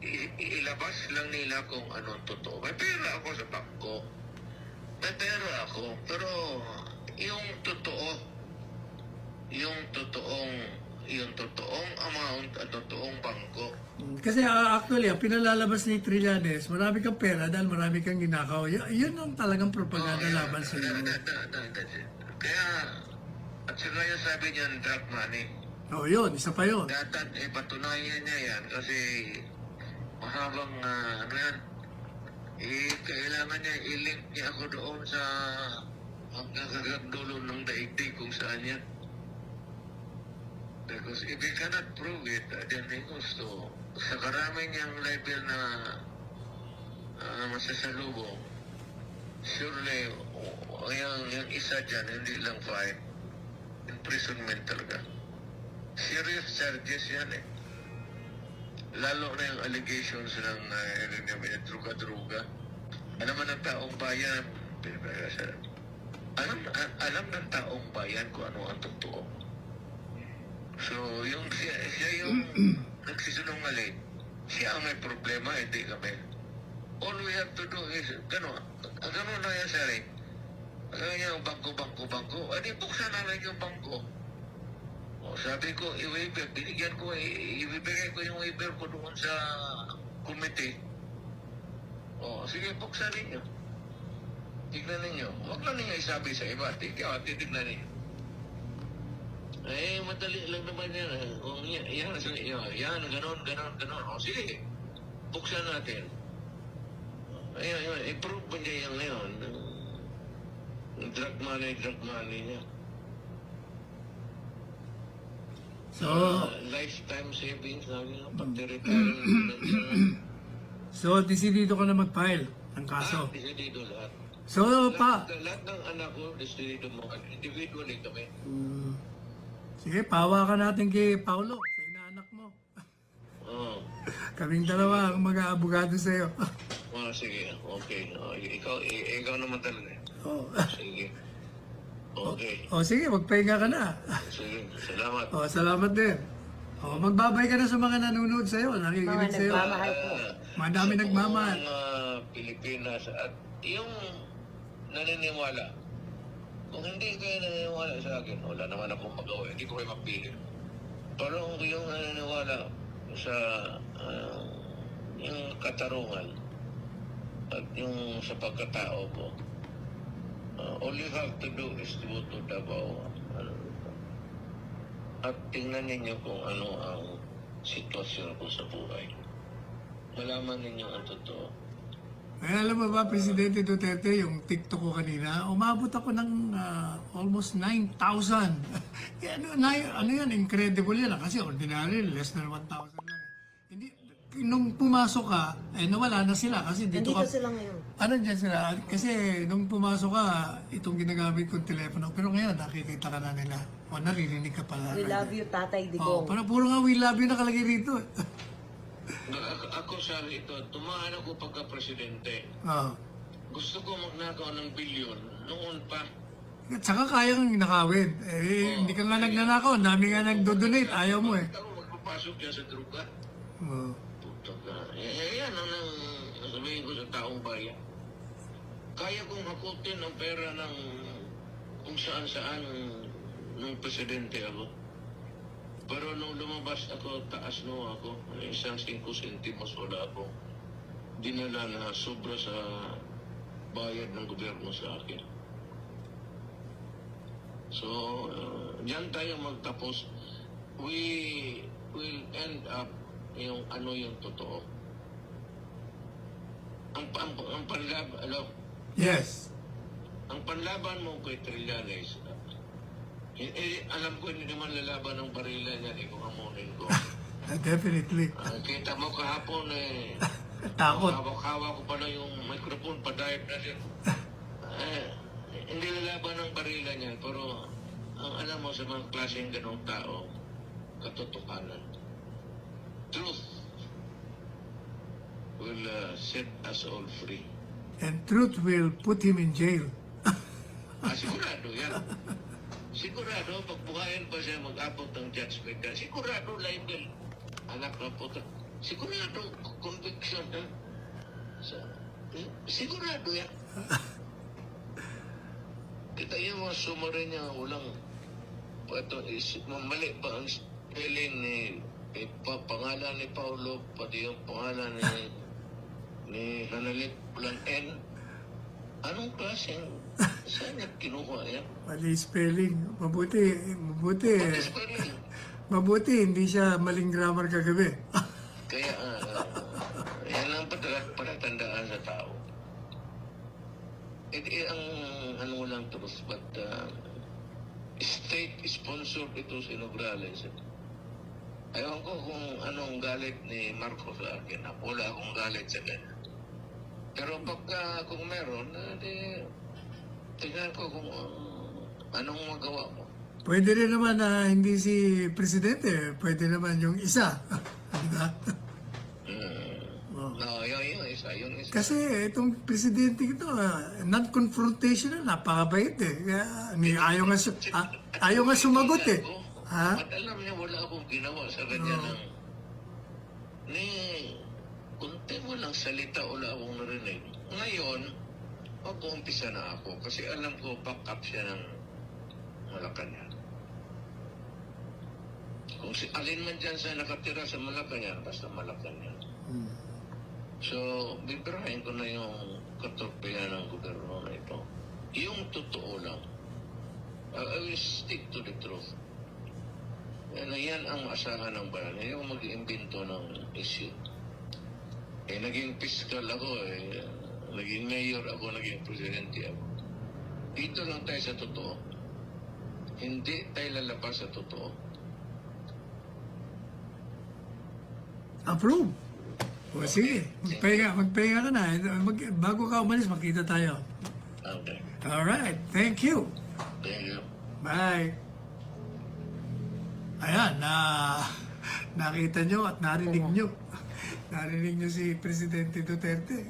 ilabas lang nila kung anong totoo. May pera ako sa bangko. May pera ako. Pero yung totoo, yung totoong amount at totoong bangko. Kasi actually, ang pinalalabas ni Trillanes, marami kang pera dahil marami kang ginakaw. Yun ang talagang propaganda laban sa iyo. Kaya, at saka yung sabi niya, drug money. Oh, yun. Isa pa yun. Dapat patunayan niya yan kasi mahabang ano yan, kailangan niya i-link niya ako doon sa hanggang dulo ng daigdig kung saan yan. Because if he cannot prove it, then he goes to sa karami niyang level na masasalubong, surely yung isa dyan, hindi lang fine, imprisonment talaga. Serious charges yan eh. Lalo na yung allegations ng druga-druga. Alam mo ng taong bayan, alam ng taong bayan kung ano ang totoo. So, yung siya yung nagsisinungaling, siya ang may problema, hindi kami. All we have to do is, gano'n na yan, sir eh. Gano'n yung bangko. Ano, buksan na lang yung bangko. O, sabi ko, i-waiver, binigyan ko, ibibigay ko yung waiver ko doon sa committee. O, sige, buksan ninyo. Tignan ninyo. Huwag lang ninyo isabi sa iba. Titignan ninyo. Eh, madali lang naman yan. Kung yan, ganon. O, sige, buksan natin. Ayun, i-prove mo niya yan ngayon. Drug money niya. So, Lifetime savings namin, pag-retire. so, desidido ka na mag-file ng kaso. Desidido lahat. So, pa. Lahat ng anak ko, desidido mo. Individually kami. Sige, pawa ka natin kay Paulo, sa inaanak mo. Oo. Kaming dalawa ang mag-aabogado sa iyo. Sige, okay. Ikaw naman talaga. Oh. Sige. Okay. Oh, sige, magpahinga ka na. Sige, salamat. Oh, salamat din. Oh, magbabay ka na sa mga nanonood sa iyo, nakikinig Mga sa iyo. nagmamahal po. Madami nagmamahal. Mga Pilipinas at yung naniniwala. Kung hindi kayo naniniwala sa akin, wala naman akong magawa. Hindi ko kayo mapili. Pero kung yung naniniwala sa yung katarungan at yung sa pagkatao ko, all you have to do is to go to Davao. At tingnan ninyo kung ano ang sitwasyon ko sa buhay. Malaman ninyo ang totoo. Eh, alam mo ba, Presidente Duterte, yung TikTok ko kanina, umabot ako ng almost 9,000. ano yan, incredible yan. Kasi ordinary, less than 1,000 lang. Hindi, nung pumasok ka, nawala na sila. Kasi dito Nandito ka, sila ngayon. Dyan sila? Kasi nung pumasok ka, itong ginagamit kong telepono. Pero ngayon, nakikita ka na nila. O, naririnig ka pala. We love you, Tatay Oh, Digong. parang puro nga we love you nakalagay rito. Ako sabi ito, tumaan ako pagka-presidente. Oh. Gusto ko magnakaw ng bilyon noon pa. At saka kaya kang nakawin. Hindi ka nga nagnanakaw. Ang dami nga nagdo-donate. Ayaw mo eh. Ako magpapasok yan sa druga. Oh. Puto ka. Yan ang sabihin ko sa taong bayan. Kaya kong hakutin ang pera ng kung saan-saan nung presidente ako. Pero nung lumabas ako, taas no ako, isang 5 sentimos wala ako. Dinala na sobra sa bayad ng gobyerno sa akin. So, diyan tayo magtapos. We will end up yung ano yung totoo. Ang panlaban, Yes. ang panlaban mo kay Trillanes, alam ko hindi naman lalaban ng barila niya, hindi ko hamunin ko. Definitely. Kita mo kahapon Takot. hawak-hawak ko pala yung microphone, pa-dive na siya. Hindi lalaban ng barila niya, pero ang alam mo sa mga klaseng ganong tao, katotohanan. Truth will set us all free. And truth will put him in jail. Sigurado yan. Sigurado, pagbuhayan pa siya mag-abot ng judgment. Sigurado, libel. Anak na puto. Sigurado conviction. Sigurado yan. Kita yung mga summary niya, walang mali pa ang spelling ni pangalan ni Paulo, pati yung pangalan ni Hanalit, walang N. Anong klaseng, saan niya kinuha yan? Mali spelling. Mabuti. Pati spelling. Mabuti, hindi siya maling grammar kagabi. Kaya, yan ang palatandaan sa tao. Ang ano lang truth, but state-sponsored ito si Nograles. Ayaw ko kung anong galit ni Marcos sa akin. Wala akong galit sa kanya. Pero pagka kung meron, tingnan ko kung anong magawa mo. Pwede rin naman na hindi si Presidente. Pwede naman yung isa. Diba? No, yung isa. Kasi itong Presidente ito, non-confrontational, napakabait eh. Kaya, ayaw nga sumagot eh. Ha? At alam niya, wala akong ginawa sa kanya ng kunti mo lang salita, wala akong narinig. Ngayon, mag-uumpisa na ako kasi alam ko, back up siya ng Malacanang. Kung si alin man dyan sa nakatira sa Malacanang, basta Malacanang. So, bibirahin ko na yung katorpehan ng gobyerno na ito. Yung totoo lang. I will stick to the truth. Yan ang asahan ng bayan. Hindi ako mag-iimbento ng issue. Naging fiscal ako, naging mayor ako, naging presidente ako. Dito lang tayo sa totoo. Hindi tayo lalabas sa totoo. Approve. O sige, magpahinga ka na. Bago ka umalis, makita tayo. Okay. Alright, thank you. Thank you. Bye. Ayan, nakita nyo at narinig nyo. Narinig nyo si Presidente Duterte.